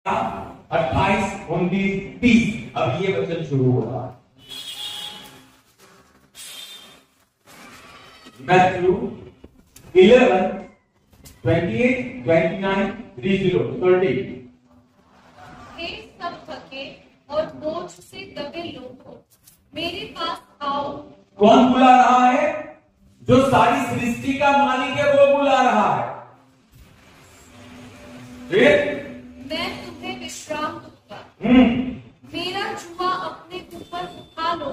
28, 29, 30 अब ये वचन शुरू हो रहा है। मैथ्यू 11, 28, 29, 30। हे सब थके और बोझ से दबे लोगों, मेरे पास आओ। कौन बुला रहा है? जो सारी सृष्टि का मालिक है वो बुला रहा है। फिर मैं तुम्हें विश्राम दूंगा। मेरा जुआ अपने ऊपर उठा लो।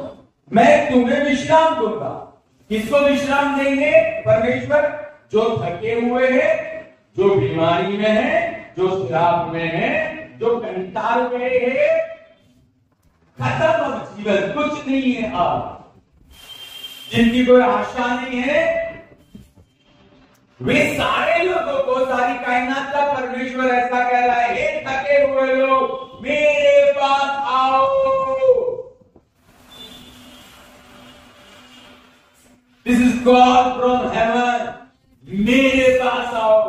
मैं तुम्हें विश्राम दूंगा। किसको विश्राम देंगे? परमेश्वर। जो थके हुए हैं, जो बीमारी में है, जो श्राप में है, जो कंटाल हुए है, खत्म अब जीवन, कुछ नहीं है अब, जिनकी कोई आशा नहीं है, वे सारे लोगों को, सारी कायनात का परमेश्वर ऐसा कह रहा है, हे थके हुए लोग मेरे पास आओ। This is God from heaven. मेरे पास आओ।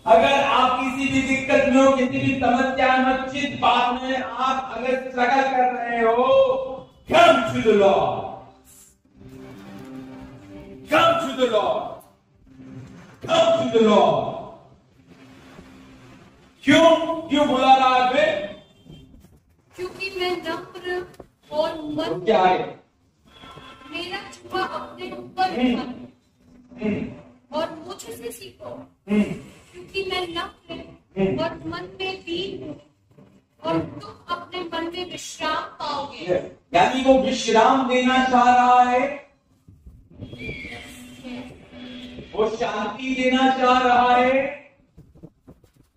अगर आप किसी भी दिक्कत में हो, किसी भी समस्या में, चित बात में आप अगर स्ट्रगल कर रहे हो, come to the lord, come to the lord, come to the lord. क्यों बुला रहा है फिर? क्योंकि मैं नम्र और तो क्या है? मेरा जुआ अपने ऊपर उठा लो और मुझसे सीखो, क्योंकि मैं नम्र और मन में दीन हूँ, और तुम अपने मन में विश्राम पाओगे। यानी वो विश्राम देना चाह रहा है, वो शांति देना चाह रहा है,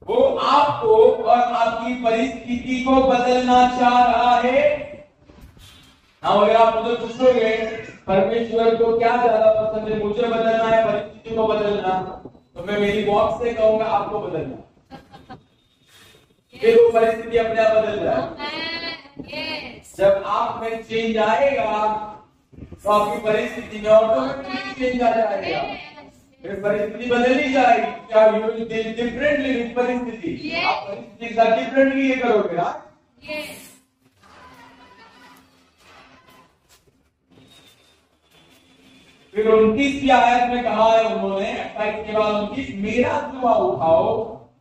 वो आपको और आपकी परिस्थिति को बदलना चाह रहा है। हाँ, अगर आप मुझे पूछोगे परमेश्वर को क्या ज्यादा पसंद है, मुझे बदलना है परिस्थिति को बदलना, तो मैं मेरी बॉक्स से कहूंगा आपको बदलना। फिर वो परिस्थिति अपने आप बदल जाए। जब आप में चेंज आएगा तो आपकी परिस्थिति में ऑटोमेटिकली चेंज आ जाएगा, फिर परिस्थिति बदल ही जाएगी। क्या you will deal differently with परिस्थिति, आप परिस्थिति के साथ डिफरेंटली ये करोगे ना। फिर 29 आयत में कहा है उन्होंने, 28 के बाद 29, मेरा जुआ उठाओ,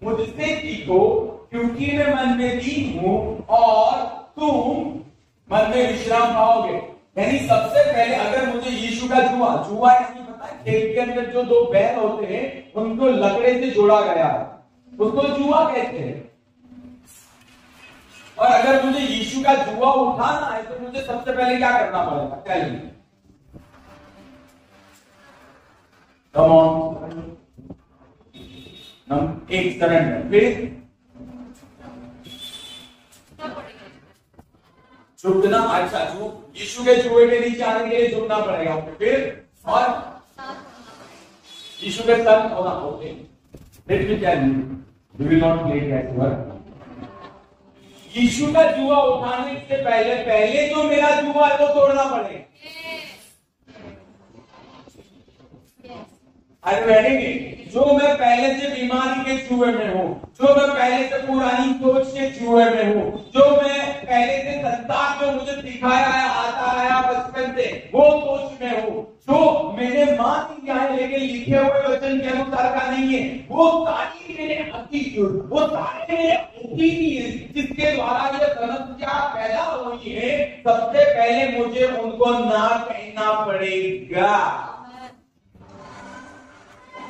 मुझसे सीखो, क्योंकि मैं मन में दीन हूं और तुम मन में विश्राम पाओगे। यानी सबसे पहले अगर मुझे यीशु का जुआ यानी पता है, खेत के अंदर जो दो बैल होते हैं उनको लकड़े से जोड़ा गया है, उसको जुआ कहते हैं। और अगर मुझे यीशु का जुआ उठाना है तो मुझे सबसे पहले क्या करना पड़ेगा? चलिए Come on. एक सरेंडर, फिर झुकना। अच्छा, जो यीशु के जुए के नीचे आने के लिए झुकना पड़ेगा, फिर और यीशु के साथ होना। Okay, let me tell you, we will not play that word. यीशु का जुआ उठाने से पहले जो मेरा जुआ है वो तोड़ना पड़ेगा। जो मैं पहले से बीमारी के जुए में हूँ, जो मैं पहले से पुरानी सोच के जुए में हूँ, जो मैं पहले से संतान जो मुझे सिखाया है, आता आया बचपन से, वो सोच में हूँ, जो मेरे माँ की है लेकिन लिखे हुए वचन के अनुसार का नहीं है, वो सारी मेरे एटीट्यूड, वो सारे मेरे ओपिनियन जिसके द्वारा ये समस्या पैदा हुई है, सबसे पहले मुझे उनको ना कहना पड़ेगा।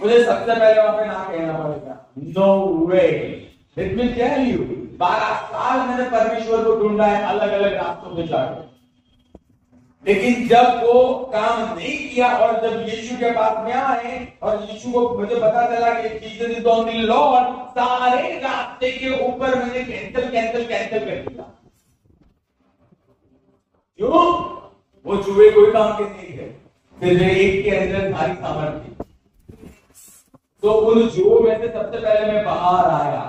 मुझे सबसे पहले वहां पे ना कहना पड़ेगा। No way, let me tell you, 12 साल मैंने परमेश्वर को ढूंढा है अलग अलग रास्तों पे जाकर, लेकिन जब वो काम नहीं किया और जब यीशु के पास में आए और यीशु को मुझे पता चला कि Jesus is on the Lord, सारे रास्ते के ऊपर मैंने कैंसिल कर दिया। क्यों? वो जुए कोई काम के नहीं थे, सिर्फ एक के अंदर सारी सामर्थ्य। तो उन जुओं में से सबसे पहले मैं बाहर आया।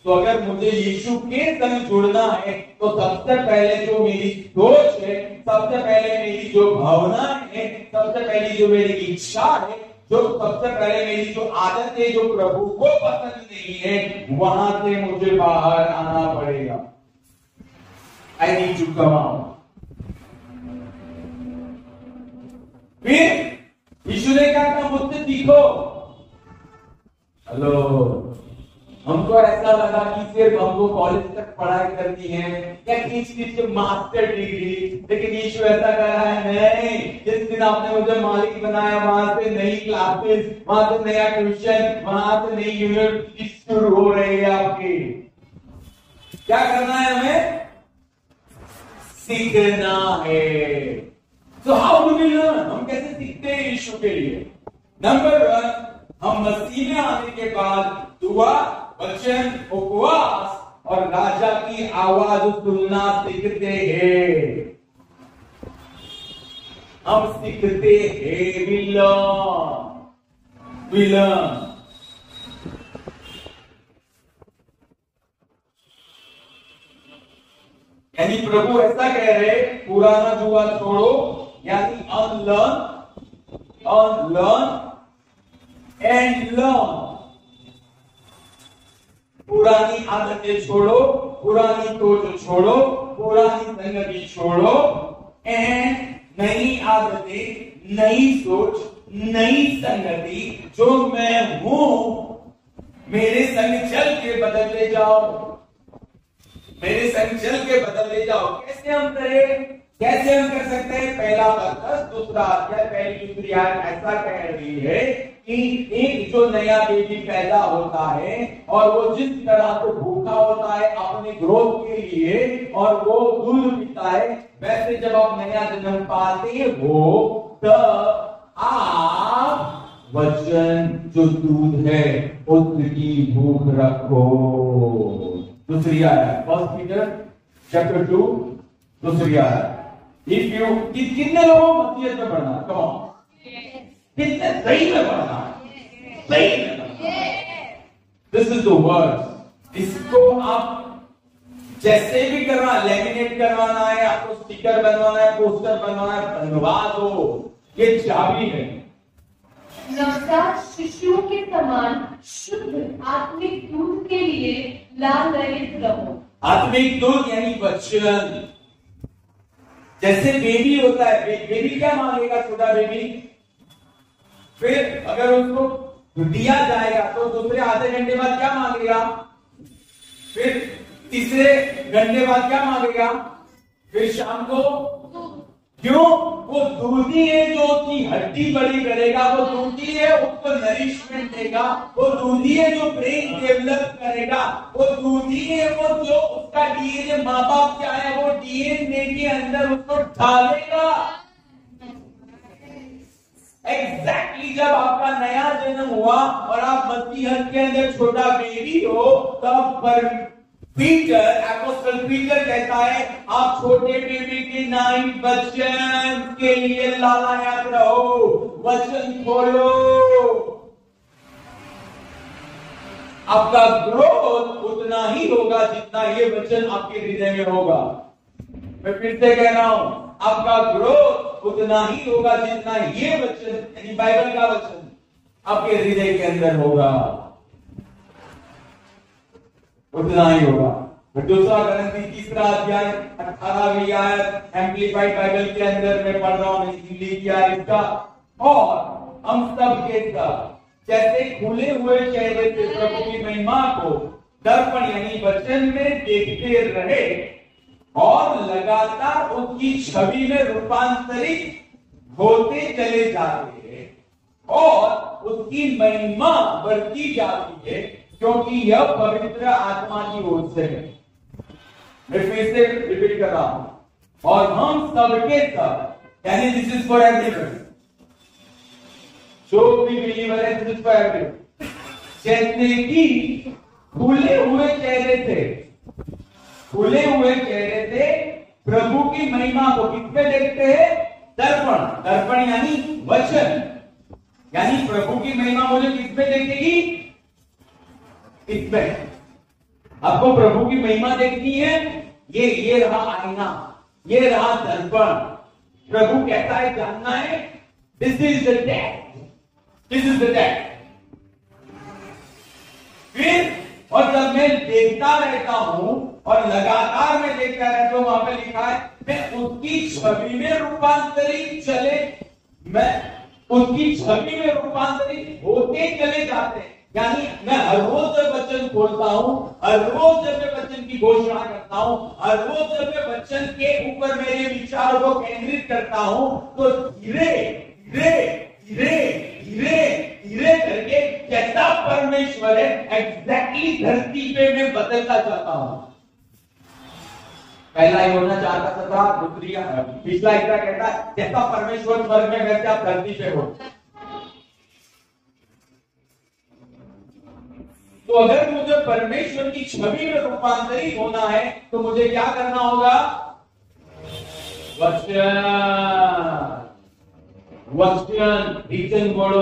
तो अगर मुझे यीशु के संग जुड़ना है तो सबसे पहले जो मेरी सोच है, सबसे पहले मेरी जो भावना है, सबसे पहली जो मेरी इच्छा है, जो सबसे पहले मेरी जो आदत है, जो प्रभु को पसंद नहीं है, वहां से मुझे बाहर आना पड़ेगा। I need to come out. फिर यीशु ने कहा मुझसे सीखो। हेलो, हमको ऐसा लगा कि सिर्फ हमको कॉलेज तक पढ़ाई करनी है या किसी मास्टर डिग्री, लेकिन यीशु ऐसा कह रहा है नहीं, जिस दिन आपने मुझे मालिक बनाया वहां से नई क्लासेस, वहां से नया ट्यूशन, वहां से नई यूनिवर्सिटी शुरू हो रही है आपकी। क्या करना है? हमें सीखना है। तो हाउ डू वी लर्न? हम कैसे सीखते हैं यीशु के लिए? नंबर 1, हम मसीह में आने के बाद दुआ, वचन, उपवास और राजा की आवाज सुनना सीखते हैं। हम सीखते हैं, विलन। यानी प्रभु ऐसा कह रहे, पुराना जुआ छोड़ो, यानी अनलर्न एंड लर्न। पुरानी आदतें छोड़ो, पुरानी सोच छोड़ो, पुरानी संगति छोड़ो, एंड नई आदतें, नई सोच, नई संगति, जो मैं हूं, मेरे संग चल के बदलते जाओ, मेरे संग चल के बदलते जाओ। कैसे हम करें? कैसे हम कर सकते हैं? पहला पत्रस दूसरा अध्याय पहली दूसरी आयत ऐसा कह रही है कि एक जो नया बेबी पैदा होता है और वो जिस तरह से भूखा होता है अपने ग्रोथ के लिए और वो दूध पीता है, वैसे जब आप नया जन्म पाते हो तब आप वचन जो दूध है उसकी भूख रखो। दूसरी आयत, फर्स्ट पीटर चैप्टर 2 दूसरी आयत। इफ यू, कितने लोगों मसीहत में पढ़ना? कम ऑन, कितने सही में पढ़ना? सही में पढ़ना। This is the word. इसको आप जैसे भी करना, लेमिनेट करवाना है, आपको स्टिकर बनवाना है, पोस्टर बनवाना है, बनवा दो। ये चाबी है। नवजात शिशुओं के समान शुद्ध आत्मिक दूध के लिए लालयित रहो। आत्मिक दूध यानी वचन। जैसे बेबी होता है, बेबी क्या मांगेगा? छोटा बेबी। फिर अगर उसको दिया जाएगा तो दूसरे आधे घंटे बाद क्या मांगेगा? फिर तीसरे घंटे बाद क्या मांगेगा? फिर शाम को। क्यों? वो दूधी है जो उसकी हड्डी बड़ी करेगा, वो दूधी है उसको नरिशमेंट देगा, वो दूधी है जो ब्रेन डेवलप करेगा, वो दूधी है वो जो उसका डीएनए, माँ बाप क्या है वो डीएनए के अंदर उसको डालेगा। एग्जैक्टली जब आपका नया जन्म हुआ और आप मसीहत के अंदर छोटा बेबी हो, तब पर पीटर, अपोस्टल पीटर कहता है आप छोटे बेबी के नाई वचन के लिए लालायत रहो, वचन खोलो। आपका ग्रोथ उतना ही होगा जितना ये वचन आपके हृदय में होगा। मैं फिर से कह रहा हूं, आपका ग्रोथ उतना ही होगा जितना ये वचन यानी बाइबल का वचन आपके हृदय के अंदर होगा, उतना ही होगा। दूसरा कोरिन्थी तीसरा अध्याय 18वीं आयत एम्प्लीफाइड बाइबल के अंदर मैं पढ़ रहा हूं, मैंने हिंदी किया इसका। और हम सब के सब जैसे खुले हुए चेहरे से प्रभु की महिमा को दर्पण यानी वचन में देखते रहे और लगातार उसकी छवि में रूपांतरित होते चले जाते हैं और उसकी महिमा बढ़ती जाती है, क्योंकि यह पवित्र आत्मा की ओर से है। मैं फिर से रिपीट कर रहा हूं। और हम सबके सब यानी दिस इज फॉर एवरीवन, जो भी बिलीवर है दिस इज फॉर एवरीवन। जैसे कि खुले हुए चेहरे थे, खुले हुए चेहरे से प्रभु की महिमा को किसपे देखते हैं? दर्पण। दर्पण यानी वचन, यानी प्रभु की महिमा मुझे किसपे देखेगी? इसमें। आपको प्रभु की महिमा देखनी है, ये रहा आईना, ये रहा दर्पण। प्रभु कैसा है जानना है? This is the test. This is the text. फिर और जब मैं देखता रहता हूं और लगातार मैं देखता रहता हूं, वहां पे लिखा है मैं उसकी छवि में रूपांतरित मैं उसकी छवि में रूपांतरित होते चले जाते हैं। यानी मैं हर रोज जब वचन खोलता हूं, हर रोज जब मैं वचन की घोषणा करता हूं, हर रोज जब मैं वचन के ऊपर मेरे विचारों को केंद्रित करता हूं, तो धीरे धीरे धीरे धीरे धीरे करके कैसा परमेश्वर है एग्जैक्टली धरती पे मैं बदलता जाता हूं। पहला योजना 4:17, दूसरी पिछला हिस्सा कहता है जैसा परमेश्वर स्वर्ग में वैसे आप धरती पे हो। तो अगर मुझे परमेश्वर की छवि में रूपांतरित होना है तो मुझे क्या करना होगा? वचन, written word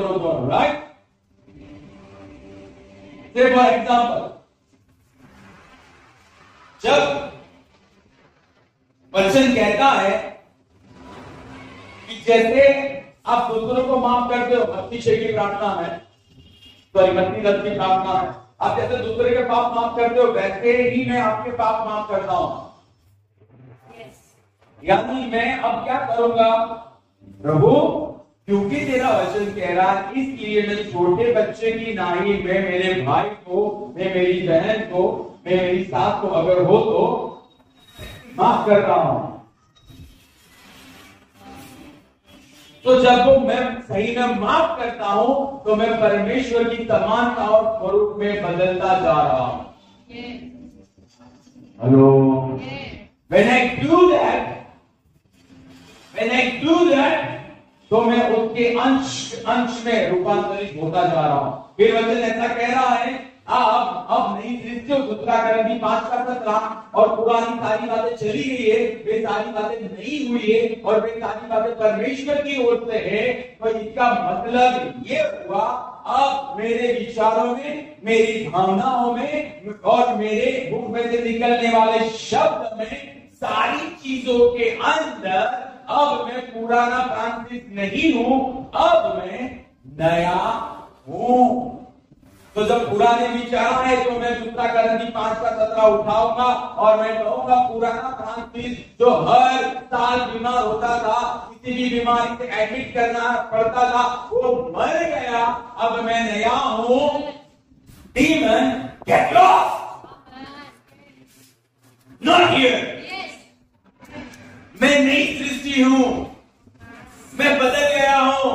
of God, right? Say for example, जब वचन कहता है कि जैसे आप दूसरों को माफ करते हो, 36 की प्रार्थना है, सॉरी 32 की प्रार्थना है, आप जैसे दूसरे के पाप माफ करते हो वैसे ही मैं आपके पाप माफ करता हूं। यानी मैं अब क्या करूंगा? प्रभु क्योंकि तेरा वचन कह रहा है, इसलिए मैं छोटे बच्चे की नाई में मेरे भाई को, मैं मेरी बहन को, मैं मेरी सास को अगर हो तो माफ कर रहा हूं। तो जब मैं सही में माफ करता हूं तो मैं परमेश्वर की समानता और स्वरूप में बदलता जा रहा हूं। Hello, when I do that, तो मैं उसके अंश में रूपांतरित होता जा रहा हूं। फिर वचन ऐसा कह रहा है, अब नई सृष्टि और उत्तराखंड 5:17 और पुरानी सारी बातें चली गई है, वे सारी बातें नहीं हुई है और वे सारी बातें परमेश्वर की ओर से है। तो इसका मतलब ये हुआ, अब मेरे विचारों में, मेरी भावनाओं में और मेरे मुख में से निकलने वाले शब्द में, सारी चीजों के अंदर अब मैं पुराना फ्रांसिस नहीं हूं, अब मैं नया हूं। तो जब पुराने विचार है तो मैं दूसरा करंती 5:17 उठाऊंगा और मैं कहूंगा पुराना फ्रांसिस जो हर साल बीमार होता था, किसी भी बीमारी से एडमिट करना पड़ता था, वो मर गया, अब मैं नया हूं। Demon get lost, not here. मैं नई सृष्टि हूं, मैं बदल गया हूं।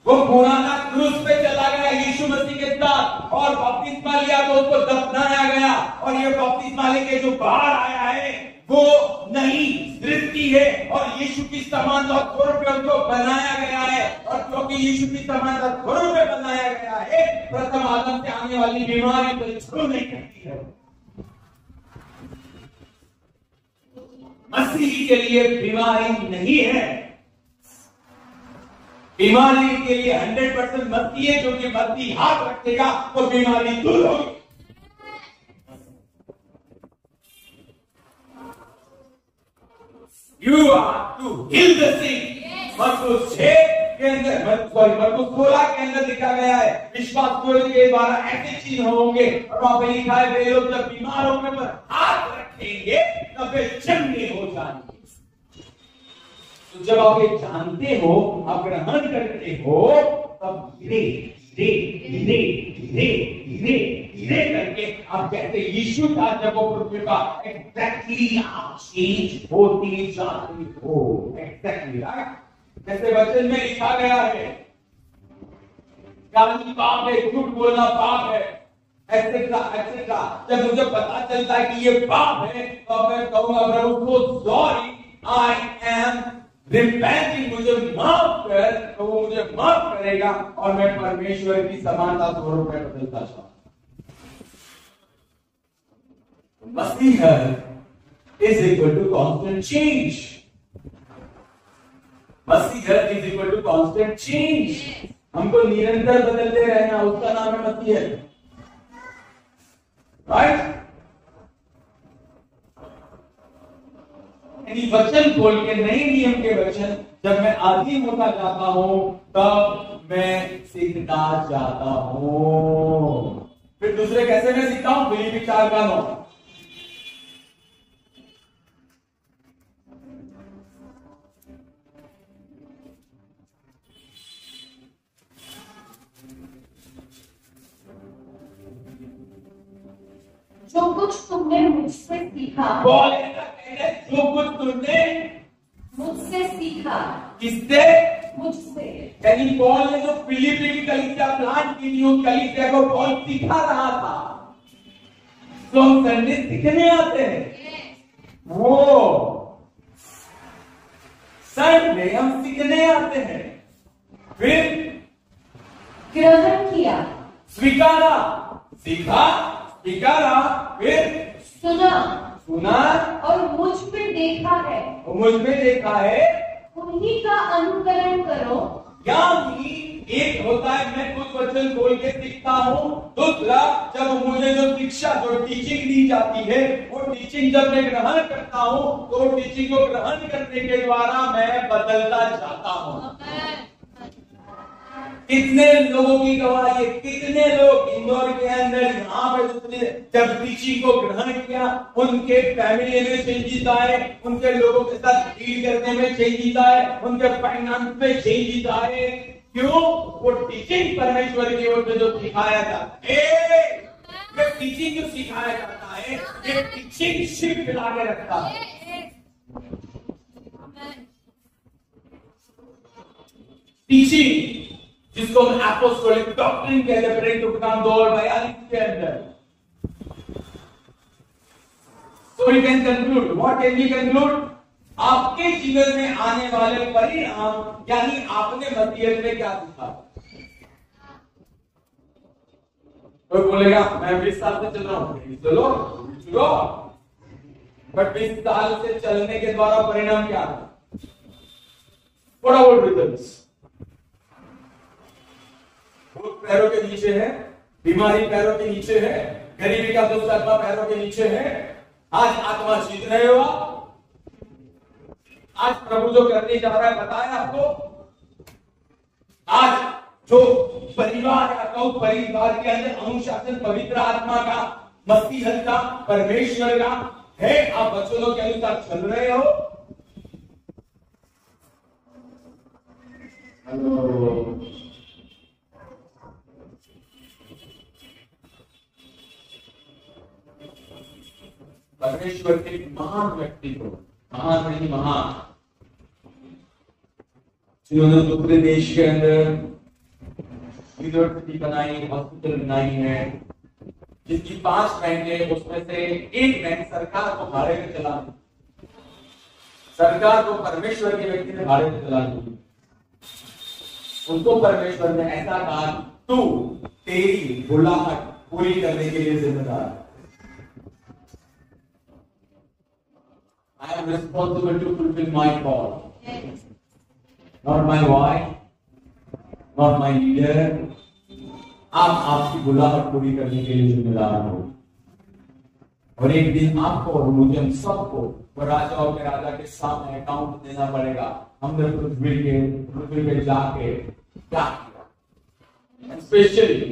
वो पुराना क्रूस पे चला गया यीशु मसीह के साथ और बपतिस्मा लिया तो उसको दफनाया गया, और ये बपतिस्मा लेके जो बाहर आया है वो नई सृष्टि है और यीशु की समानता स्वरूप में उनको बनाया गया है। और क्योंकि यीशु की समानता स्वरूप में बनाया गया है, प्रथम आदम से आने वाली बीमारी तो छू नहीं करती है। मसीह के लिए बीमारी नहीं है, बीमारी के लिए 100% मसीह है, क्योंकि मसीह हाथ रखेगा तो बीमारी दूर होगी। You are to heal the sick। मरकुस 6 के अंदर, मरकुस 16 के अंदर लिखा गया है विश्वास के द्वारा ऐसे चीज होंगे, और वहां पे लिखा है वे लोग जब बीमार होने पर हाथ रखेंगे तब वे चंगे हो जाएंगे। तो जब आप ये जानते हो, आप ग्रहण करते हो, तब धीरे धीरे धीरे धीरे धीरे धीरे करके आप कहते यीशु था जब वो पृथ्वी का एग्जैक्टली आप चेंज होती जाती हो। एग्जैक्टली राइट, जैसे वचन में लिखा गया है गाली पाप है, झूठ बोलना पाप है, एक्सेट्रा एक्सेट्रा। जब मुझे पता चलता है कि ये पाप है तो मैं कहूंगा प्रभु so sorry, I am repenting, मुझे माफ कर, तो वो मुझे माफ करेगा और मैं परमेश्वर की समानता स्वरूप में बदलता जाऊं। मसीह is equal to constant change. मसीह is equal to constant change. हमको निरंतर बदलते रहना, उसका नाम है मसीह, राइट। वचन खोल के, नए नियम के वचन जब मैं अधीन होता जाता हूं तब मैं सीखता जाता हूं। फिर दूसरे कैसे मैं सीखता हूं? फिलिप्पी 4:9। जो कुछ तुमने मुझसे सीखा, जो कुछ तुमने मुझसे सीखा, किससे? मुझसे। यानी पॉल ने जो फिलिप्पी की कलीसिया प्लांट की थी, उस कलीसिया को पॉल सिखा रहा था। तो हम संडे सीखने आते हैं, वो संडे हम सीखने आते हैं। फिर ग्रहण किया, स्वीकारा, सीखा, स्वीकारा, फिर सुना, सुना और मुझ में देखा है, मुझ में देखा है, उन्हीं का अनुकरण करो। यानी एक होता है मैं कुछ वचन बोल के सीखता हूं, दूसरा जब मुझे जो शिक्षा, जो टीचिंग दी जाती है, वो टीचिंग जब मैं ग्रहण करता हूं तो टीचिंग को ग्रहण करने के द्वारा मैं बदलता जाता हूं। कितने लोगों की गवाही, कितने लोग इंदौर के अंदर यहाँ पे जब टीचिंग को ग्रहण किया, उनके फैमिली में चेंजेस आए, उनके लोगों के साथ डील करने में चेंजेस आए, उनके फाइनेंस में चेंजेस आए। क्यों? वो टीचिंग परमेश्वर की ओर से जो सिखाया जाता है, ये टीचिंग जो सिखाया जाता है, ये टीचिंग शिफ्ट ला के रखता है। टीचिंग जिसको हम एपोस्टोलिक डॉक्ट्रिन कहते हैं, प्रेरित उपदेश 2 और 42 के अंदर। So we can conclude. What can we conclude? आपके जीवन में आने वाले परिणाम, यानी आपने मसीहत में क्या सीखा। कोई बोलेगा मैं 20 साल से चल रहा हूं, चलो, बट 20 साल से चलने के द्वारा परिणाम क्या था? What about results? भूख पैरों के नीचे है, बीमारी पैरों के नीचे है, गरीबी का दुष्ट आत्मा पैरों के नीचे है। आज आत्मा जीत रहे हो आप। आज प्रभु जो करने जा रहा है बताया आपको। आज जो परिवार है, तो परिवार के अंदर अनुशासन पवित्र आत्मा का, मसीहत का, परमेश्वर का है। आप वचनों के अनुसार चल रहे हो। परमेश्वर के महान व्यक्ति को, महान नहीं महान, जिन्होंने दूसरे देश के अंदर यूनिवर्सिटी बनाई, हॉस्पिटल बनाई है, जिसकी 5 बैंक है, उसमें से एक बैंक सरकार को भाड़े में चला दी। सरकार को परमेश्वर के व्यक्ति ने भाड़े में चला दी। उनको परमेश्वर ने ऐसा कहा, तू तेरी बुलाहट पूरी करने के लिए जिम्मेदार है। I am responsible to fulfill my call. Not my wife, not my leader. आप आपकी बुलाहट पूरी करने के लिए जिम्मेदार हो। और एक दिन आपको और मुझे, हम सबको, वो राजाओं के राजा के सामने अकाउंट देना पड़ेगा। हमने पृथ्वी पे जाके क्या किया, स्पेशली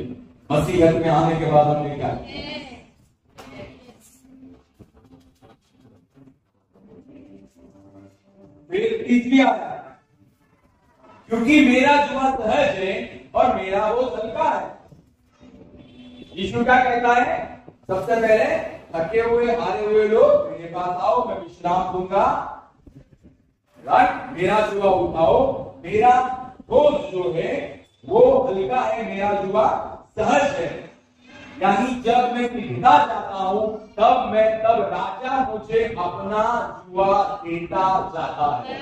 मसीहत में आने के बाद हमने क्या किया। फिर इसलिए आया क्योंकि मेरा जुआ सहज है और मेरा वो हल्का है। यीशु क्या कहता है? सबसे पहले थके हुए, हारे हुए लोग मेरे पास आओ, मैं विश्राम दूंगा। राइट? मेरा जुआ उठाओ, मेरा बोझ जो है वो हल्का है, मेरा जुआ सहज है। यानी जब मैं सीखता जाता हूं तब राजा मुझे अपना जुआ देता जाता है।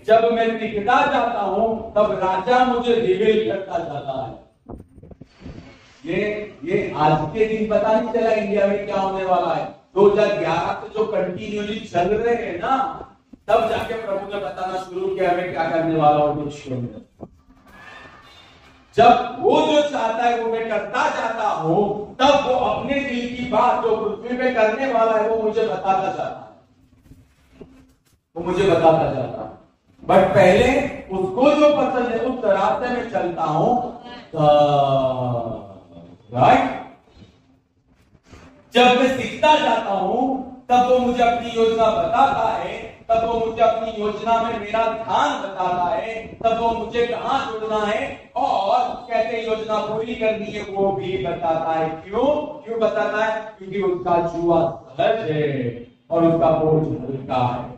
जब मैं सीखता जाता हूं तब राजा मुझे रिवील करता जाता है। ये आज के दिन पता नहीं चला इंडिया में क्या होने वाला है। 2011 से जो कंटिन्यूली चल रहे हैं ना, तब जाके प्रभु ने बताना शुरू किया मैं क्या करने वाला हूं कुछ। जब वो जो चाहता है वो मैं करता जाता हूं, तब वो अपने दिल की बात जो पृथ्वी पे करने वाला है वो मुझे बताता जाता है, वो मुझे बताता जाता है। बट पहले उसको जो पसंद है उस रास्ते में चलता हूं, राइट। जब मैं सीखता जाता हूं तब वो मुझे अपनी योजना बताता है, तब वो मुझे अपनी योजना में मेरा ध्यान बताता है, तब वो मुझे कहां जुड़ना है और कैसे योजना पूरी करनी है वो भी बताता है। क्यों बताता है? क्योंकि उसका जुआ सहज है और उसका बोझ हल्का है।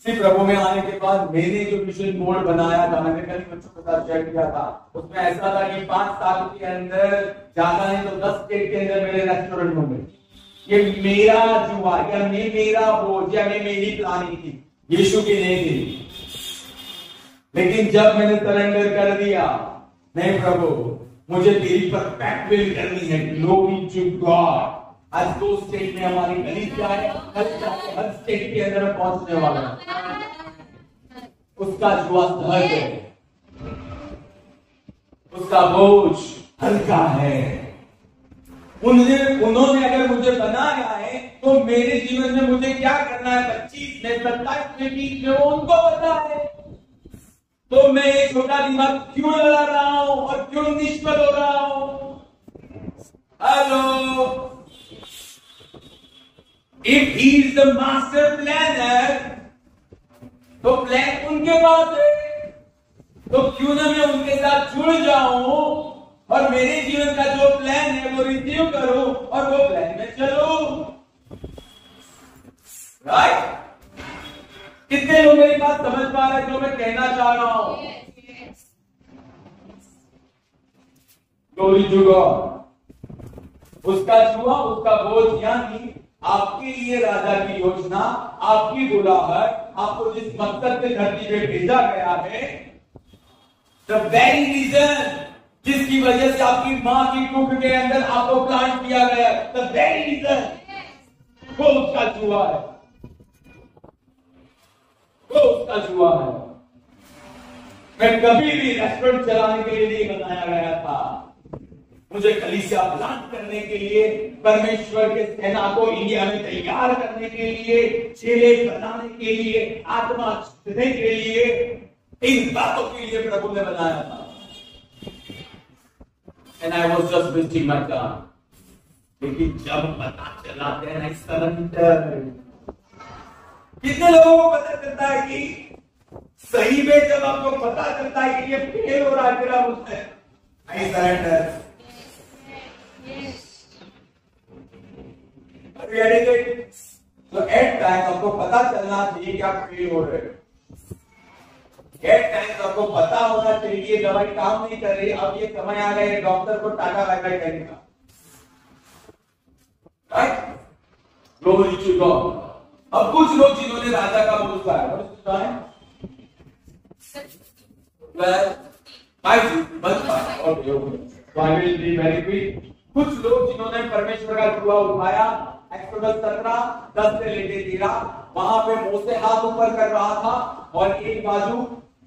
प्रभु में आने के बाद मैंने जो मिशन बोर्ड बनाया था, मैंने कल बच्चों के साथ शेयर किया था, उसमें ऐसा था कि 5 साल के अंदर, ज्यादा नहीं तो 10 स्टेट के अंदर मेरे रेस्टोरेंट होंगे। ये मेरा जुआ या मेरा बोझ या मेरी प्लानिंग थी, यीशु की नहीं थी। लेकिन जब मैंने सरेंडर कर दिया, नहीं प्रभु मुझे तेरी परफेक्ट विल करनी है, ग्लोरी टू गॉड। आज 2 स्टेट में हमारी कलीसिया है, हर स्टेट के अंदर पहुंचने वाला है। उसका जुआ सहज है, उसका बोझ हल्का है। उन्होंने अगर मुझे बनाया है तो मेरे जीवन में मुझे क्या करना है, 25 में 27 में 20 में वो उनको पता है। तो मैं ये छोटा दिमाग क्यों लगा रहा हूं और क्यों निष्फल हो रहा हूं? Hello, If he is the master planner, तो प्लान उनके पास है, तो क्यों ना मैं उनके साथ जुड़ जाऊं और मेरे जीवन का जो प्लान है वो रिसीव करूं और वो प्लान में चलूं। राइट? कितने लोग मेरी बात समझ पा रहे हैं जो मैं कहना चाह रहा हूं? Glory to God. उसका जुआ, उसका बोझ, यानी आपके लिए राजा की योजना, आपकी बुलाहट, आपको जिस मकसद से धरती पे भेजा गया है, द वेरी रीजन जिसकी वजह से आपकी मां की कुख के अंदर आपको प्लांट किया गया, द वेरी रीजन, वो उसका जुआ है, वो उसका जुआ है। मैं कभी भी रेस्टोरेंट चलाने के लिए नहीं बनाया गया था, मुझे कलीसिया प्लांट करने के लिए, परमेश्वर के सेना को इंडिया में तैयार करने के लिए, चेले बनाने के लिए, आत्मा देने के लिए, इन बातों के लिए प्रभु ने बनाया था। And I was just wasting my time. लेकिन जब पता चला देन सरेंडर, कितने लोगों को पता चलता है कि सही में, जब आपको पता चलता है कि ये फेल हो रहा है मेरा मुझसे, आई सरेंडर। तो एट टाइम आपको पता चलना चाहिए कि आप फेल हो रहे हो। एट टाइम आपको पता होना चाहिए दवाई काम नहीं कर रही, अब ये समय आ गया डॉक्टर को टाटा बाय बाय करने का। राइट? Glory to God. अब कुछ लोग जिन्होंने राजा का बोझ उठाया, कुछ लोग जिन्होंने परमेश्वर का जुआ उठाया, एक्सोडस 17 10 से लेके 13, वहां पे मोसे हाथ ऊपर कर रहा था और एक बाजू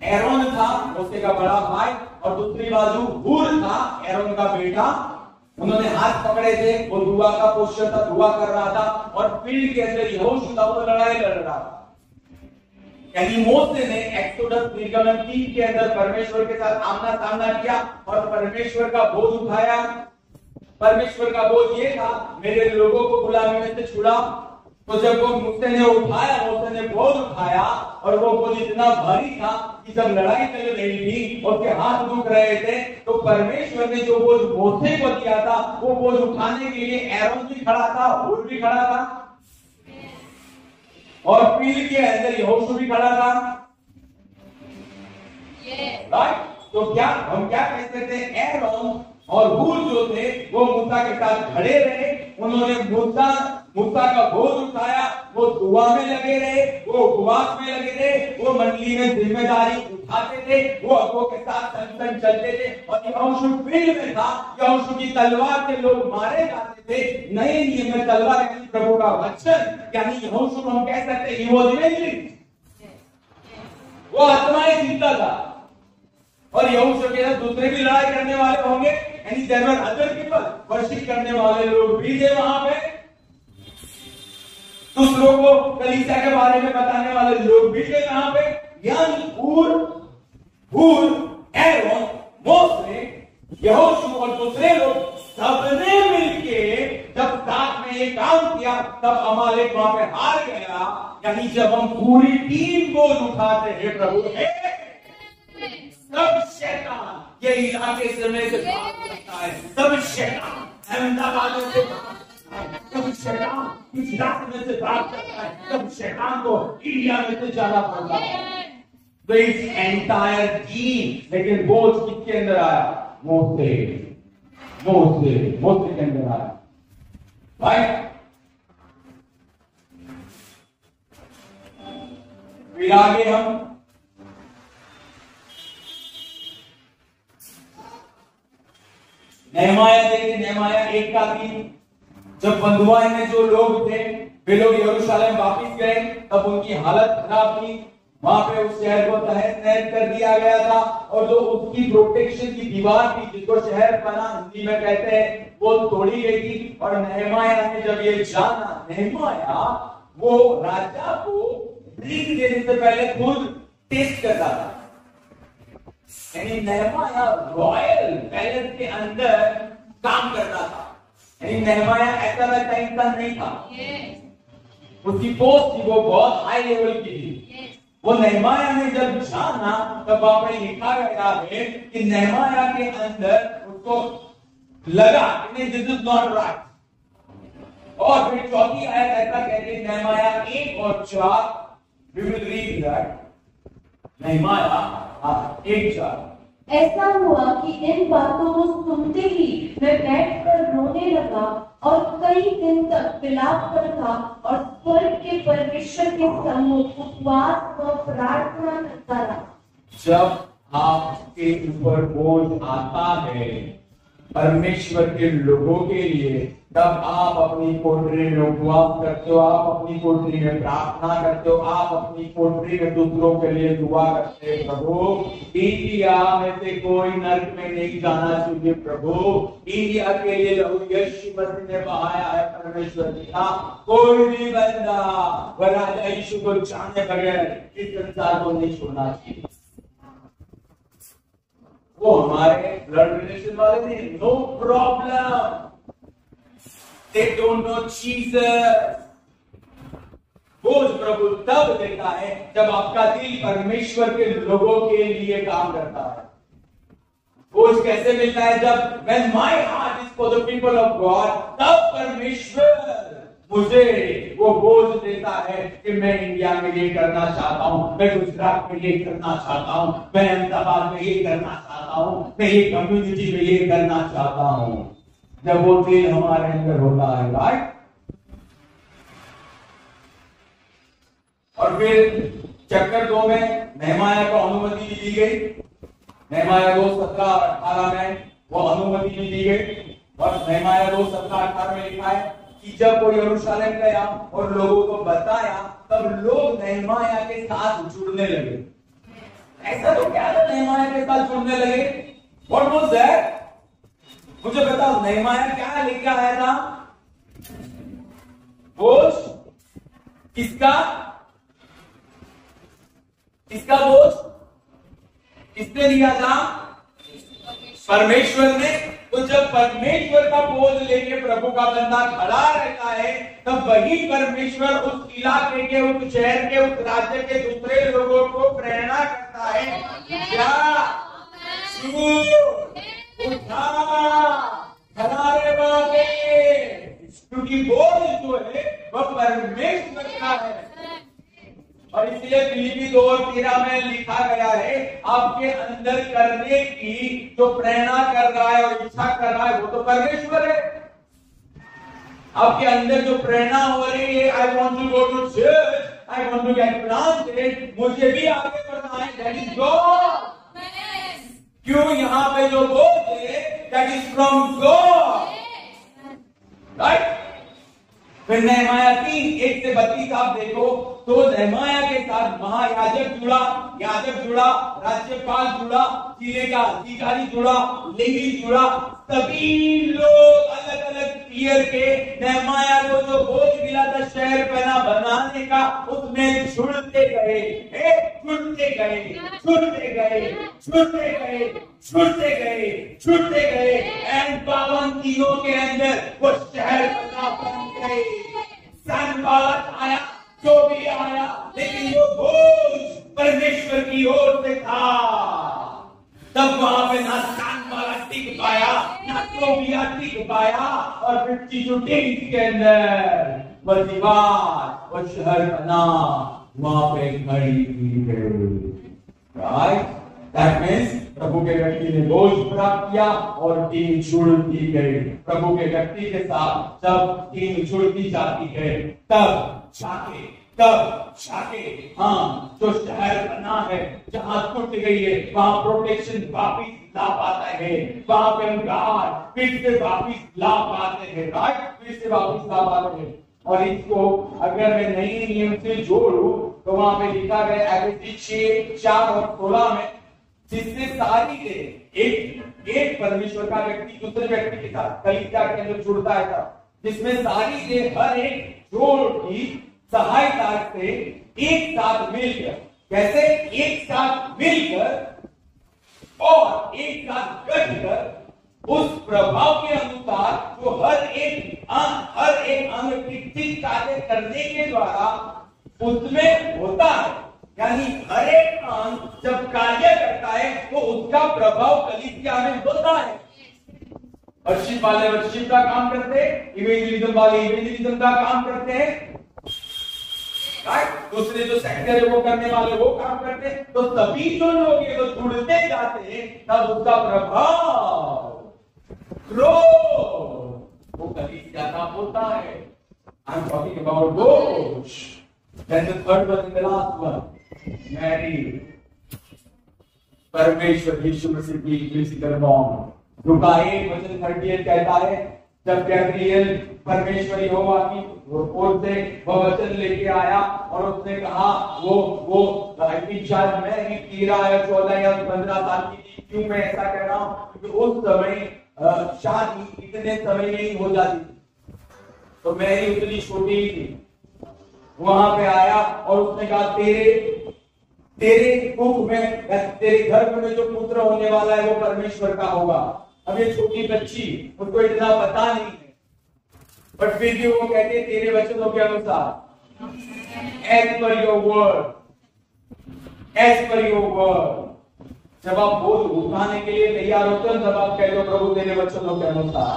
एरोन था, मोसे का बड़ा भाई, और दूसरी बाजू हूर था, एरोन का बेटा। उन्होंने हाथ पकड़े थे, वो दुआ का पोस्चर था, दुआ कर रहा था, और फील्ड के अंदर यहोशू था, वो लड़ाई लड़ रहा था। यानी मोसे ने एक्सोडस निर्गमन 3 के अंदर परमेश्वर के साथ आमना सामना किया और परमेश्वर का बोझ उठाया। परमेश्वर का बोझ ये था, मेरे लोगों को गुलामी में से छुड़ा। तो जब वो मोसे ने उठाया, मोसे ने बोझ उठाया, और वो बोझ इतना भारी था कि जब लड़ाई चल रही थी और उसके हाथ दुख रहे थे, तो परमेश्वर ने जो बोझ मोसे को दिया था, वो बोझ उठाने के लिए एरोन भी खड़ा था, हूर भी खड़ा था, और फील्ड के अंदर यहोशू भी खड़ा था। राइट? तो क्या हम क्या कहते थे, एरोन और हूर जो थे वो मूसा के साथ खड़े रहे, उन्होंने मूसा का बोझ उठाया, वो दुआ में लगे रहे, वो उपवास में लगे रहे, वो मंडली में जिम्मेदारी उठाते थे, वो अगुओं के साथ संग चलते थे, और यहोशू फील्ड में था। यहोशू की तलवार से लोग मारे जाते थे। नए नियम में तलवार यानी प्रभु का वचन, यानी यहोशू को हम कह सकते हैं वो आत्माएं जीतता था। और यहोशू के साथ दूसरे भी लड़ाई करने वाले होंगे, यानी there were other people, worship करने वाले लोग भी थे वहां पे। दूसरों को कलीसिया के बारे में बताने वाले लोग भी थे यहाँ पे। यानी हूर, एरोन, मोसे, यहोशू और दूसरे लोग सबने मिलके जब साथ में ये काम किया तब अमालेक वहां पे हार गया। यानी जब हम पूरी टीम को उठाते हैं प्रभु तब शैतान ये इलाके से में से भाग जाता है। तब शैतान अहमदाबाद में से तब शैतान गुजरात में से भाग जाता है। तब शैतान को इंडिया में से जाना पड़ता है। तो इस एंटायर टीम, लेकिन बोझ किसके अंदर आया? मोसे के अंदर आया भाई। फिर आगे हम नेहमाया देखें। नेहमाया 1:3। जब बंधुआई में जो लोग थे वे लोग यरूशलेम वापस गए तब उनकी हालत खराब थी। वहां पे उस शहर को तहस नहस कर दिया गया था और जो उसकी प्रोटेक्शन की दीवार थी जिसको शहर बना हिंदी में कहते हैं वो तोड़ी गई थी। और नेहमाया ने जब ये जाना, नेहमाया वो राजा को ड्रिंक देने से पहले खुद टेस्ट करता था। यानी नेहमाया रॉयल पैलेस के अंदर काम करता था। यानी नेहमाया ऐसा वैसा इंसान नहीं था। उसकी पोस्ट थी वो बहुत हाई लेवल की थी। वो नेहमाया ने जब जाना तब वहां पर लिखा गया है कि नेहमाया के अंदर उसको लगा कि दिस इज नॉट राइट। और फिर चौथी आयत ऐसा कहती है, नेहमाया 1 और 4, we will read that। नेहमाया 1:4। ऐसा हुआ कि इन बातों को सुनते ही मैं बैठकर रोने लगा और कई दिन तक विलाप करता और स्वर्ग के परमेश्वर के सम्मुख उपवास व प्रार्थना करता रहा। जब आपके ऊपर बोझ आता है परमेश्वर के लोगों के लिए, तब आप अपनी कोठरी में उपवास करते हो, आप अपनी कोठरी में प्रार्थना करते हो, आप अपनी कोठरी में दूसरों के लिए दुआ करते हो। प्रभु इंडिया में से कोई नर्क में नहीं जाना चाहिए। प्रभु इंडिया के लिए लहू यीशु मसीह ने बहाया है परमेश्वर का। कोई भी बंदा वह राजा यीशु को जाने बगैर इस संसार को नहीं छोड़ना चाहिए। वो हमारे ब्लड रिलेशन वाले थे, no problem. They don't know Jesus। बोझ प्रभु तब देता है जब आपका दिल परमेश्वर के लोगों के लिए काम करता है। बोझ कैसे मिलता है? जब when my heart is for the people of God, तब परमेश्वर मुझे वो बोझ देता है कि मैं इंडिया में ये करना चाहता हूँ, मैं गुजरात में ये करना चाहता हूँ, मैं अहमदाबाद में ये करना चाहता हूँ, मैं ये कम्युनिटी में ये करना चाहता हूँ। जब वो दिल हमारे अंदर होता है, राइट। और फिर चैप्टर 2 में नेहमाया को अनुमति भी दी गई। नेहमाया 2:17-18 में वो अनुमति भी दी गई। और नेहमाया 2:17-18 में लिखा है कि जब वो यरूशलेम गया और लोगों को बताया तब लोग नेहमाया के साथ जुड़ने लगे। ऐसा तो क्या था, नेहमाया के साथ जुड़ने लगे? What was that? मुझे बताओ, नेहमाया क्या लेके आया था? बोझ किसका? किसका बोझ? किसने लिया था? परमेश्वर ने। तो जब परमेश्वर का बोझ लेके प्रभु का बंदा खड़ा रहता है तब वही परमेश्वर उस इलाके के, उस शहर के, उस राज्य के दूसरे लोगों को प्रेरणा करता है। क्या उठा खड़ा रे बाबे, क्योंकि बोझ जो है वह परमेश्वर का है। और इसलिए फिलिप्पी 2:13 में लिखा गया है, आपके अंदर करने की जो प्रेरणा कर रहा है और इच्छा कर रहा है वो तो परमेश्वर है। आपके अंदर जो प्रेरणा हो रही है, I want to go to church, I want to get planted, मुझे भी आगे बढ़ना है, दैट इज गॉड। क्यों? यहाँ पे जो बोझ है that is from God, right. फिर नेहमाया 3:1-32 आप देखो तो नेहमाया के साथ महायाजक जुड़ा, याजक जुड़ा, राज्यपाल जुड़ा, जिले का अधिकारी जुड़ा, लेवी जुड़ा, सभी लोग अलग अलग टीयर के नेहमाया को जो बोझ मिला था शहर पहना बनाने का, उसमें छुड़ते गए, छुड़ते गए, छुड़ते गए, छुड़ते गए, छुड़ते गए, छुड़ते गए, एंड 52 दिनों के अंदर वो शहर पहना बन गए। सनबात आया, जो भी आया, लेकिन वो बोझ परमेश्वर की ओर से था। तब वहां पे ना वाला टिक पाया, ना टोबिया टिक पाया, और 52 डेज के अंदर वो दीवार, वो शहर बना, वहां पे खड़ी की गई। राइट, दैट मीन्स प्रभु के व्यक्ति ने बोझ प्राप्त किया और टीम जुड़ दी गई। प्रभु के व्यक्ति के साथ जब टीम जुड़ती जाती है, तब जाके हाँ, जो शहर बना है, जहां टूट गई है, वहां प्रोटेक्शन वापिस ला पाता है, वहां पे गार्ड फिर से वापिस ला पाते हैं। राइट, फिर से वापिस ला पाते हैं। और इसको अगर मैं नए नियम से जोड़ू तो वहां पे लिखा गया एफएससी 6:4 और 16 में, जिससे सारी एक परमेश्वर का व्यक्ति दूसरे व्यक्ति के साथ कलीसिया के अंदर जुड़ता है, जिसमें सारी हर एक जोड़ की सहायता से एक साथ मिलकर, कैसे एक साथ मिलकर और एक साथ गठकर उस प्रभाव के अनुसार जो हर एक अंग की ठीक कार्य करने के द्वारा उसमें होता है, यानी हर एक अंग जब कार्य करता है तो उसका प्रभाव कलीसिया में होता है। वर्शिप वाले वर्शिप का काम करते हैं, इवेंजलिज्म वाले इवेंजलिज्म का काम करते हैं, दूसरे जो सेक्टर है वो करने वाले वो काम करते हैं। तो सभी जो लोग ये जुड़ते जाते हैं, तब उसका प्रभाव वो कलीसिया का होता है। आई एम टॉकिंग अबाउट बोझ। Then the third one and the last one, Mary, परमेश्वर यीशु मसीह की फिजिकल मॉम। लूका 1:38 कहता है, जब गैब्रिएल परमेश्वर यहोवा की ओर से वह वचन लेके आया और उसने कहा वो शायद मैं भी 13 या 14 या 15 साल की थी। क्यों मैं ऐसा कह रहा हूँ? क्योंकि उस समय शादी इतने समय में ही हो जाती थी, तो मैरी उतनी छोटी ही थी। वहां पे आया और उसने कहा तेरे कुख में, तेरे गर्भ में जो पुत्र होने वाला है वो परमेश्वर का होगा। अब ये छोटी बच्ची, उसको इतना पता नहीं है, बट फिर भी वो कहते तेरे वचनों के अनुसार, as per your word, as per your word. जब आप बोझ उठाने के लिए तैयार होते हो, तब आप कह दो प्रभु तेरे वचनों के अनुसार,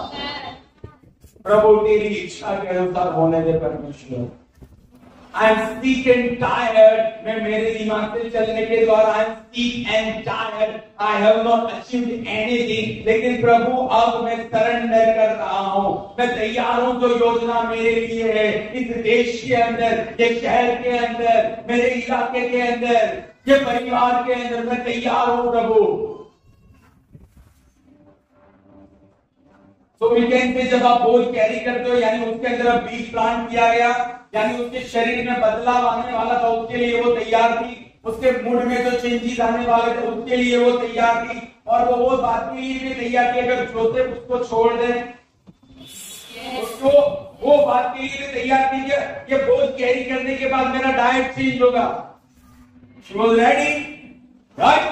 प्रभु तेरी इच्छा के अनुसार होने दे परमेश्वर। I am sick and tired, मैं मेरे दिमाग से चलने के द्वारा I am sick and tired, I have not achieved anything, लेकिन प्रभु अब मैं सरेंडर कर रहा हूँ, मैं तैयार हूँ। जो योजना मेरे लिए है इस देश के अंदर, ये शहर के अंदर, मेरे इलाके के अंदर, ये परिवार के अंदर, मैं तैयार हूँ प्रभु। तो वीकेंड पे जब आप बोझ कैरी करते हो, यानी उसके अंदर अब बीज प्लांट किया गया, यानी उसके शरीर में बदलाव आने वाला था, उसके लिए वो तैयार थी। उसके मूड में जो चेंजेस आने वाले थे उसके लिए वो तैयार थी, और वो बात के लिए भी तैयार थी अगर जोसेफ उसको छोड़ दे, उसको वो बात के लिए भी तैयार थी कि ये बोझ कैरी करने के बाद मेरा डाइट चेंज होगा। She was ready, right?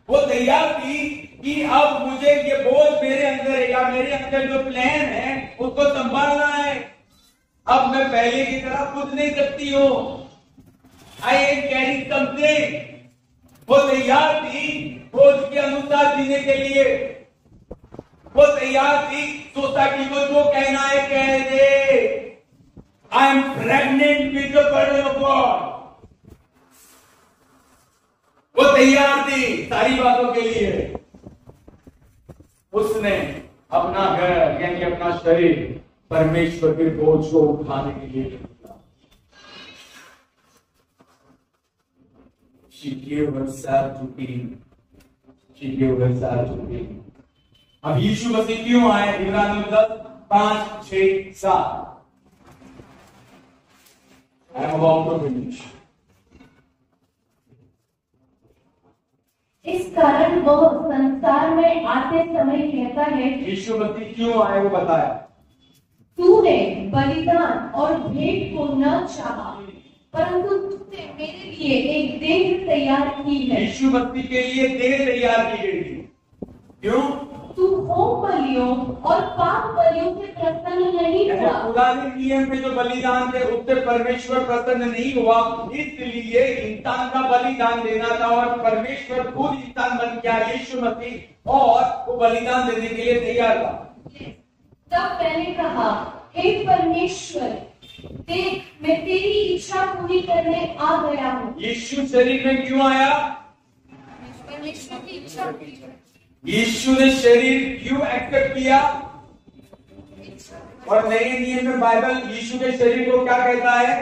वो तैयार थी कि अब मुझे ये बोझ मेरे अंदर है, या मेरे अंदर जो प्लान है उसको संभालना है। अब मैं पहले की तरह खुद नहीं सकती हूँ, आई एम कैरी समथिंग। वो तैयार थी बोझ के अनुसार जीने के लिए, वो तैयार थी सोसाइटी को जो कहना है कह दे। I am pregnant with the word of God. वो तैयार थी सारी बातों के लिए। उसने अपना घर यानी अपना शरीर परमेश्वर के बोझ को उठाने के लिए किया। She gave herself to him. She gave herself to him. अब यीशु मसीह क्यों आए? इब्रानियों 10:5-6-7। I am about to finish. इस कारण वह संसार में आते समय कहता है, यीशु मसीह क्यों आए वो बताया। तूने बलिदान और भेंट को न चाहा, परंतु तूने मेरे लिए एक देह तैयार की है। यीशु मसीह के लिए देह तैयार की गई थी। क्यों? तू होम बलियों और पाप बलियों से प्रसन्न नहीं हुआ। पुराने नियम में जो बलिदान थे उससे परमेश्वर प्रसन्न नहीं हुआ, इसलिए इंसान का बलिदान देना था और परमेश्वर खुद इंसान बन गया यीशु मसीह, और वो बलिदान देने के लिए तैयार था। तब मैंने कहा, हे परमेश्वर, देख मैं तेरी इच्छा पूरी करने आ गया हूँ। यीशु शरीर में क्यों आया? परमेश्वर की इच्छा पूरी करने। यीशु ने शरीर क्यों एक्सेप्ट किया? और नए नियम में बाइबल यीशु के शरीर को क्या कहता है?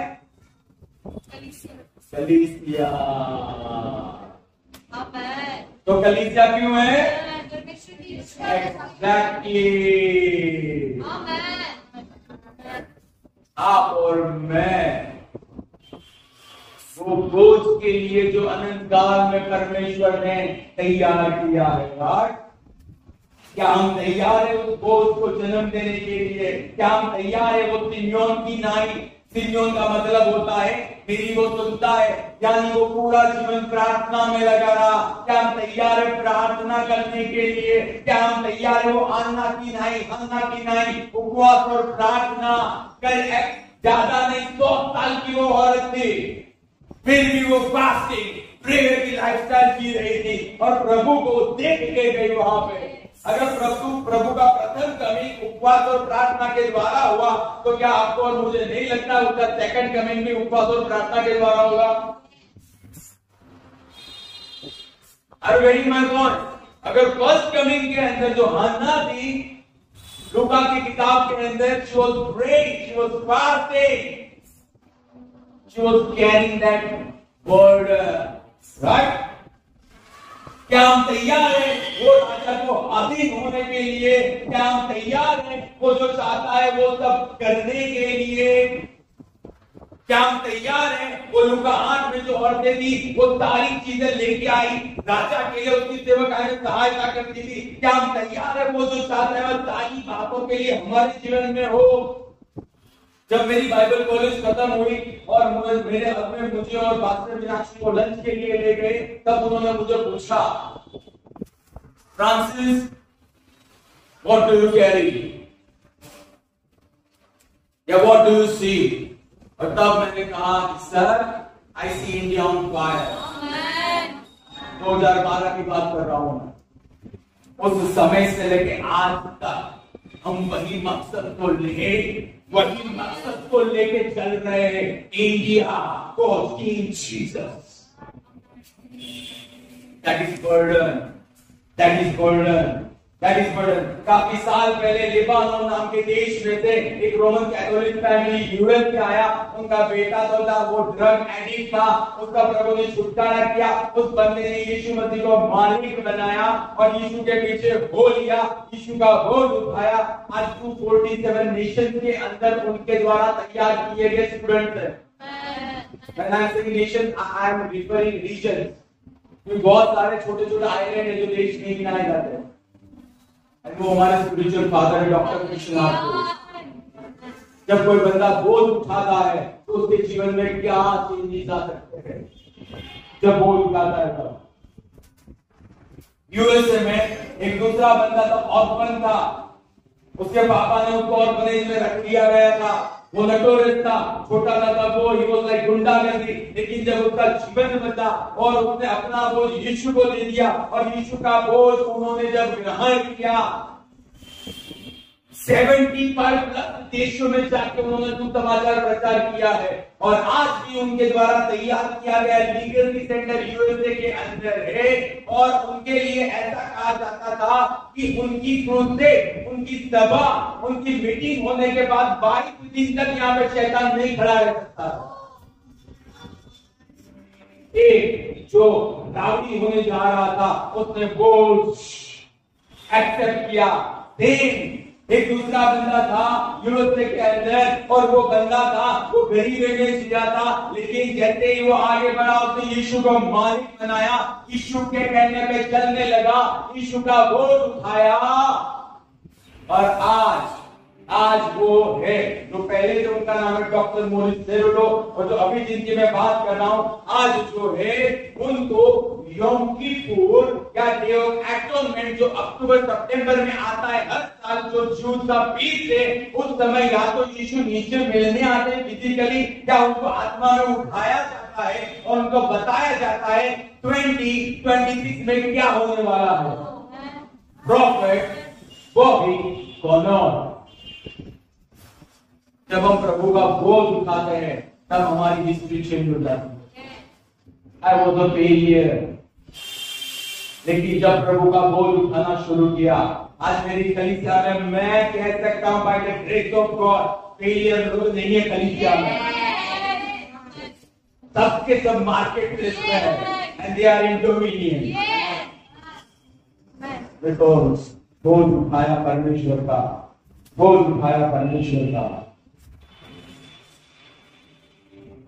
कलीसिया। तो कलीसिया क्यों है? एग्जैक्टली। आप और मैं वो बोझ के लिए जो अनंत काल में परमेश्वर ने तैयार किया है। यार, क्या हम तैयार है उस बोझ को जन्म देने के लिए? क्या हम तैयार है वो सिम्योन की नाई? सिम्योन का मतलब होता है मेरी वो सुनता है, यानी वो पूरा जीवन प्रार्थना में लगा रहा। क्या हम तैयार है प्रार्थना करने के लिए? क्या हम तैयार है वो अन्ना की नाई उपवास और प्रार्थना कर? ज्यादा नहीं, 100 साल की वो औरत थी, फिर भी वो फास्टिंग प्रेयर की लाइफस्टाइल जी रही थी और प्रभु को देख के गई वहां पे। अगर प्रभु का प्रथम कमिंग उपवास और प्रार्थना के द्वारा हुआ, तो क्या आपको और मुझे नहीं लगता उसका सेकंड कमिंग भी उपवास और प्रार्थना के द्वारा होगा? Are very my point. अगर फर्स्ट कमिंग के अंदर जो हन्ना थी, लूका की किताब के अंदर, she was praying, she was fasting, she was carrying that burden, right? क्या हम तैयार हैं वो राजा को अधीन होने के लिए? क्या हम तैयार हैं वो जो चाहता है वो सब करने के लिए? क्या हम तैयार हैं वो लूका 8 में जो औरतें थी वो सारी चीजें लेके आई, राजा के लिए उसकी सेवकाएं सहायता करती थी? क्या हम तैयार है वो जो चाहता है वो सारी बातों के लिए हमारे जीवन में हो? जब मेरी बाइबल कॉलेज खत्म हुई और मुझे और पास्टर मीनाक्षी को लंच के लिए ले गए, तब उन्होंने मुझे पूछा, Francis, what do you carry या व्हाट डू यू सी? और तब मैंने कहा, sir, I see India on fire. 2012 की बात कर रहा हूं मैं। उस समय से लेके आज तक हम वही मकसद को लेके चल रहे हैं। India God's king Jesus. That is burden. काफी साल पहले लेबानोन नाम के देश में से एक रोमन कैथोलिक फैमिली यूएस से आया। उनका बेटा तो था वो ड्रग एडिक्ट था, उसका प्रभु ने छुटकारा किया। उस बंदे ने यीशु मसीह को मालिक बनाया और यीशु के पीछे हो लिया, यीशु का बोझ उठाया। आज 247 नेशन के अंदर उनके द्वारा तैयार किए गए स्टूडेंट्स हैं। When I say nation, I am referring regions। बहुत सारे छोटे छोटे आइलैंड है जो देश में गिनाए जाते हैं। वो हमारे स्पिरिचुअल फादर डॉक्टर कृष्णनाथ। जब कोई बंदा बोझ उठाता है तो उसके जीवन में क्या चेंजेस आ सकते हैं जब बोझ उठाता है तब। यूएसए में एक दूसरा बंदा था, ऑर्फन था, उसके पापा ने उसको ऑर्फनेज में रख दिया गया था। वो नटोरियस था, छोटा सा था वो, ही वाज लाइक गुंडागर्दी। लेकिन जब उसका जीवन बचा और उसने अपना बोझ यीशु को दे दिया और यीशु का बोझ उन्होंने जब ग्रहण किया, 75 प्लस देशों में जाके उन्होंने सुसमाचार प्रचार किया है। और आज भी उनके द्वारा तैयार किया गया लीगल सेंटर यूएसए के अंदर है। और उनके लिए ऐसा कहा जाता था कि उनकी क्रूसेड, उनकी सभा, उनकी मीटिंग होने के बाद 22 दिन तक यहाँ पे शैतान नहीं खड़ा रह सकता। एक जो राउडी होने जा रहा था उसने बोझ एक्सेप्ट किया। देन एक दूसरा बंदा था यूरोप के अंदर, और वो बंदा था वो गरीबी में जिया था, लेकिन जैसे ही वो आगे बढ़ा उसने यीशु को मालिक बनाया, यीशु के कहने पे चलने लगा, यीशु का बोझ उठाया, और आज वो है जो पहले जो उनका नाम है डॉक्टर मोरिस सेरुलो, और जो अभी जिनकी मैं बात कर रहा हूं, आज जो है उनको यौम किपुर या डे ऑफ एटोनमेंट जो अक्टूबर सितंबर में आता है हर साल, जो जून का फीस्ट है, उस समय या तो यीशु नीचे मिलने आते हैं फिजिकली, या उनको आत्मा में उठाया जाता है और उनको बताया जाता है 2026 में क्या होने वाला है। Prophet Bobby Conner. जब हम प्रभु का बोझ उठाते हैं तब हमारी हिस्ट्री चेंज हो जाती है। आई वॉज अ फेलियर, लेकिन जब प्रभु का बोझ उठाना शुरू किया, आज मेरी कलीसिया में मैं कह सकता हूं by the grace of God failure लोग नहीं है कलीसिया में, सबके सब मार्केट प्लेस में है and they are in dominion, because बोझ उठाया परमेश्वर का, बोझ उठाया परमेश्वर का।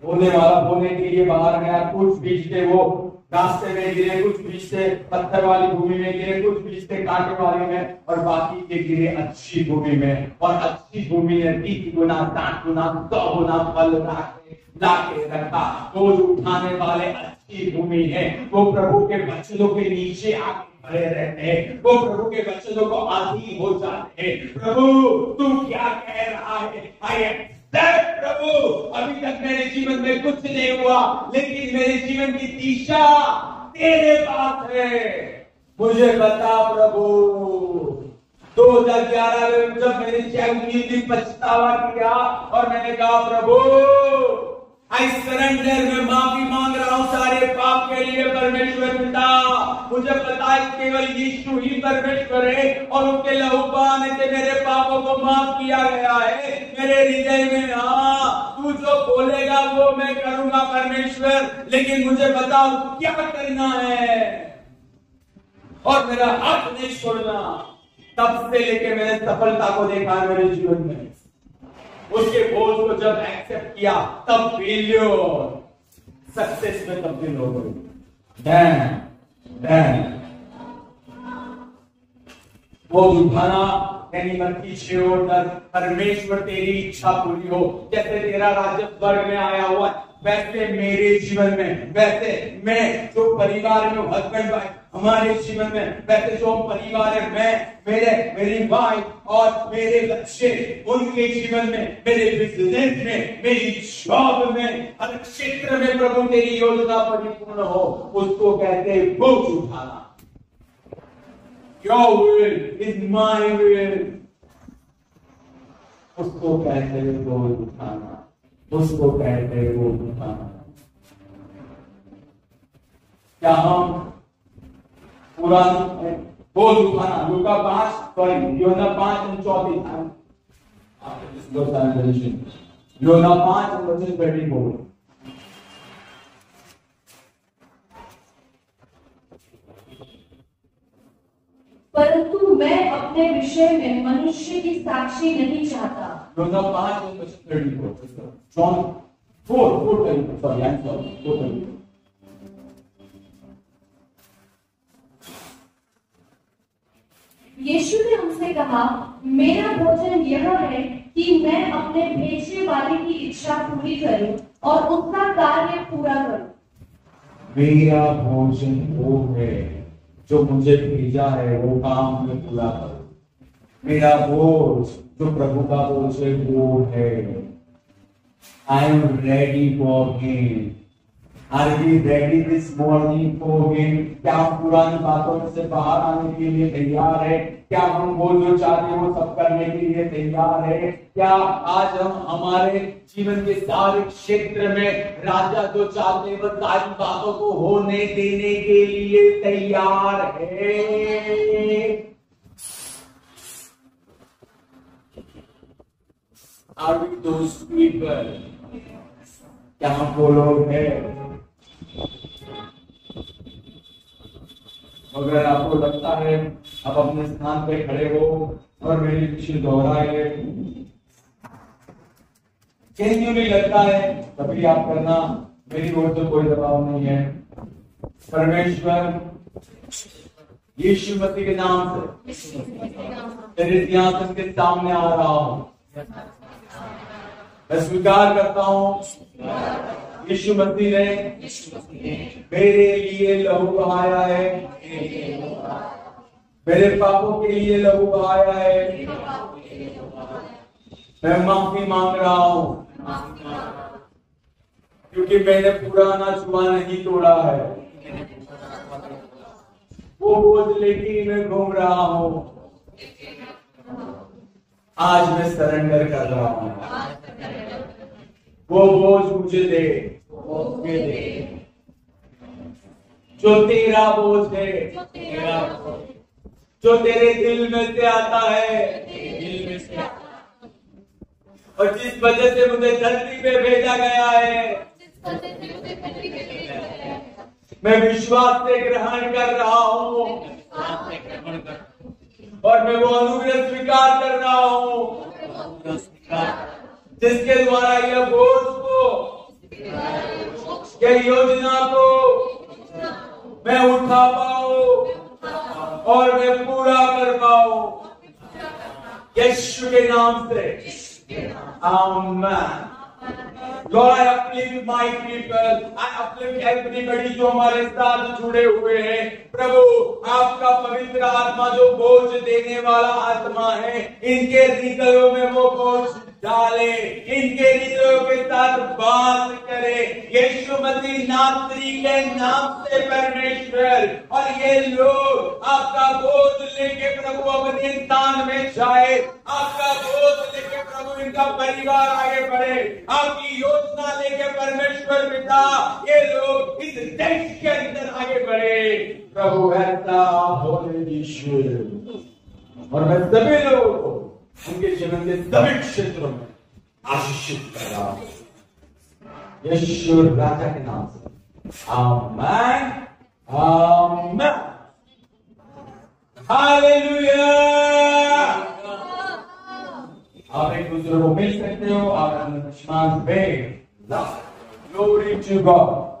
बोने वाला बोने के लिए बाहर गया, कुछ बीज थे वो रास्ते में गिरे, कुछ बीज थे पत्थर वाली भूमि में गिरे, कुछ बीज थे कांटे वाले में, और बाकी के गिरे अच्छी भूमि में, और अच्छी भूमि ने 30 गुना 60 गुना 100 गुना फल लाके रखा। बोझ उठाने वाले अच्छी भूमि है, वो प्रभु के वचनों के नीचे आके खड़े रहते हैं, वो प्रभु के वचनों को आधीन हो जाते हैं। प्रभु तू क्या कह रहा है? आई प्रभु अभी तक मेरे जीवन में कुछ नहीं हुआ, लेकिन मेरे जीवन की दिशा तेरे पास है, मुझे बता प्रभु। 2011 में जब मैंने 19 दिन पछतावा किया और मैंने कहा प्रभु आई सरेंडर, मैं माफी मांग रहा हूं सारे पाप के लिए परमेश्वर पिता, मुझे पता है केवल यीशु ही परमेश्वर है और उसके लहू बहाने से मेरे पापों को माफ किया गया है। मेरे हृदय में हाँ तू जो बोलेगा वो मैं करूंगा परमेश्वर, लेकिन मुझे बताओ क्या करना है और मेरा हक नहीं छोड़ना। तब से लेके मैंने सफलता को देखा है मेरे जीवन में, उसके बोझ को जब एक्सेप्ट किया तब फेलियर सक्सेस में तब्दील हो गई। बोझ उठाना यानी मत पीछे हो, परमेश्वर तेरी इच्छा पूरी हो। जैसे तेरा राज्य स्वर्ग में आया हुआ वैसे मेरे जीवन में, वैसे मैं जो परिवार में हस्बैंड वाइफ हमारे जीवन में, वैसे जो परिवार है मैं मेरी वाइफ और मेरे बच्चे उनके जीवन में, मेरे बिजनेस में, मेरी जॉब में, हर क्षेत्र में प्रभु तेरी योजना परिपूर्ण हो, उसको कहते हैं बोझ उठाना। Your will is my will, उसको कहते हैं बोझ उठाना, उसको कहते हैं बोझ उठाना। क्या हम पुरानी बोझ उठाना लूका 5 योना 5:34 योना 5:34 परंतु मैं अपने विषय में मनुष्य की साक्षी नहीं चाहता। योना 5:34 John 4:34 sorry I am sorry 4:34। यीशु ने उनसे कहा, मेरा भोजन यह है कि मैं अपने भेजने वाले की इच्छा पूरी करूं और उसका कार्य पूरा करूं। मेरा भोजन वो है जो मुझे भेजा है, वो काम मैं पूरा करूं। मेरा बोझ जो प्रभु का बोझ है वो है। I am ready for him. Are we ready this morning for him? क्या हम पुरानी बातों से बाहर आने के लिए तैयार है? क्या हम वो जो चाहते हैं वो सब करने के लिए तैयार है? क्या आज हम हमारे जीवन के सारे क्षेत्र में राजा जो चाहते हैं वो सारी बातों को होने देने के लिए तैयार है? Are we those people? क्या हम वो लोग हैं? अगर आपको लगता है आप अपने स्थान पे खड़े हो, और मेरे पीछे दोहराए। कहीं भी लगता है तभी आप करना, मेरी ओर तो कोई दबाव नहीं है। परमेश्वर यीशु मसीह के नाम से तेरे सिंहासन के सामने आ रहा हूं। मैं स्वीकार करता हूं यीशु मसीह ने मेरे लिए लहू बहाया है, मेरे पापों के लिए लहू बहाया है। मैं माफी मांग रहा हूं क्योंकि मैंने पुराना जुआ नहीं तोड़ा है। वो बोझ लेके मैं घूम रहा हूं। आज मैं सरेंडर कर रहा हूं। वो बोझ मुझे दे जो तेरा बोझ है, जो तेरे दिल में से आता है, और जिस वजह से मुझे धरती पे भेजा गया है, मैं विश्वास से ग्रहण कर रहा हूँ और मैं वो अनुग्रह स्वीकार कर रहा हूँ जिसके द्वारा यह बोझ को, यह योजना को मैं उठा पाऊं और मैं पूरा कर पाऊं यीशु के नाम से। आमीन। Lord, I uplift my people. I uplift everybody जो हमारे साथ जुड़े हुए हैं। प्रभु, आपका पवित्र आत्मा जो बोझ देने वाला आत्मा है, इनके हृदयों में वो बोझ डाले, इनके हृदयों के साथ बात करे यीशु मसीह नासरी के नाम से परमेश्वर। और ये लोग आपका बोझ लेके प्रभु अपने स्थान में जाए, आपका बोझ लेके प्रभु इनका परिवार आगे बढ़े, आपकी योजना लेके परमेश्वर पिता ये लोग इस देश के अंदर आगे बढ़े। प्रभु ऐसा बोले यीशु। और मैं सभी लोगों को उनके जीवन के सभी क्षेत्रों में आशीषित कर रहा हूं यीशु राजा के नाम से। आमीन, आमीन, हालेलुया। आप एक दूसरे को मिल सकते हो, आप ग्लोरी टू गॉड।